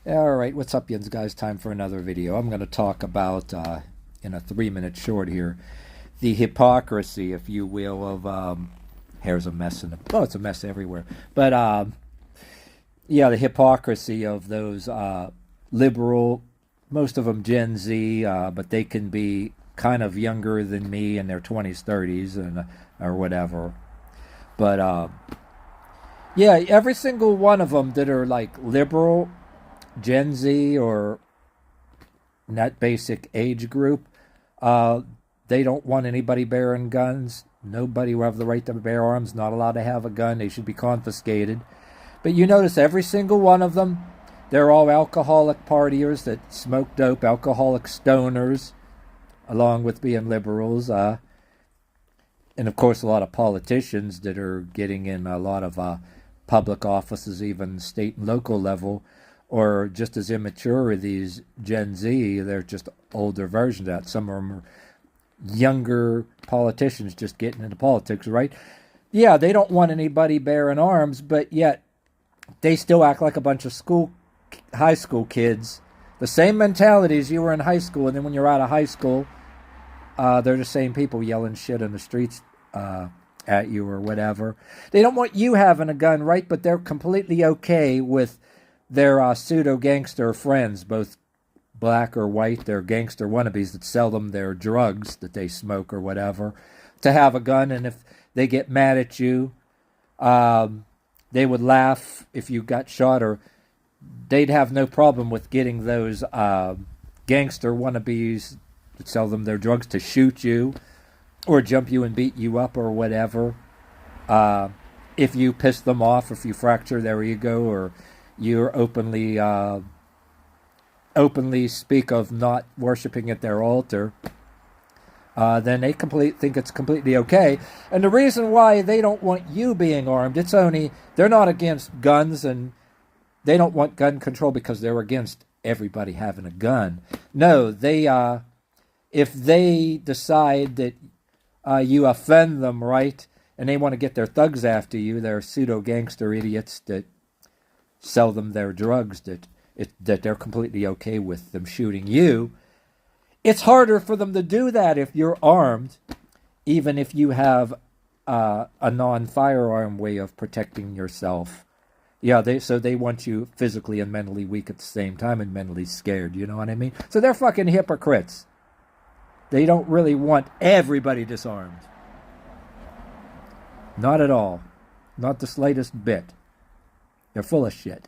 All right, what's up, yins guys? Time for another video. I'm going to talk about, in a 3-minute short here, the hypocrisy, if you will, of hair's a mess in the oh, it's a mess everywhere. But yeah, the hypocrisy of those liberal, most of them Gen Z, but they can be kind of younger than me in their 20s, 30s, and or whatever. But yeah, every single one of them that are like liberal Gen Z or in that basic age group, uh, they don't want anybody bearing guns. Nobody will have the right to bear arms, not allowed to have a gun. They should be confiscated. But you notice every single one of them, they're all alcoholic partiers that smoke dope, alcoholic stoners, along with being liberals. And of course, a lot of politicians that are getting in a lot of public offices, even state and local level, or just as immature as these Gen Z. They're just older versions of that. Some of them are younger politicians just getting into politics, right? Yeah, they don't want anybody bearing arms, but yet they still act like a bunch of high school kids. The same mentality as you were in high school, and then when you're out of high school, they're the same people yelling shit in the streets at you or whatever. They don't want you having a gun, right? But they're completely okay with their pseudo-gangster friends, both black or white. They're gangster wannabes that sell them their drugs that they smoke or whatever, to have a gun. And if they get mad at you, they would laugh if you got shot, or they'd have no problem with getting those gangster wannabes that sell them their drugs to shoot you or jump you and beat you up or whatever. If you piss them off, if you fracture their ego, or you're openly speak of not worshiping at their altar, then they think it's completely okay. And the reason why they don't want you being armed, it's only they're not against guns, and they don't want gun control because they're against everybody having a gun. No, they if they decide that you offend them, right, and they want to get their thugs after you, they're pseudo gangster idiots that sell them their drugs, that they're completely okay with them shooting you. It's harder for them to do that if you're armed, even if you have a non-firearm way of protecting yourself. Yeah, so they want you physically and mentally weak at the same time, and mentally scared, you know what I mean? So they're fucking hypocrites. They don't really want everybody disarmed. Not at all. Not the slightest bit. They're full of shit.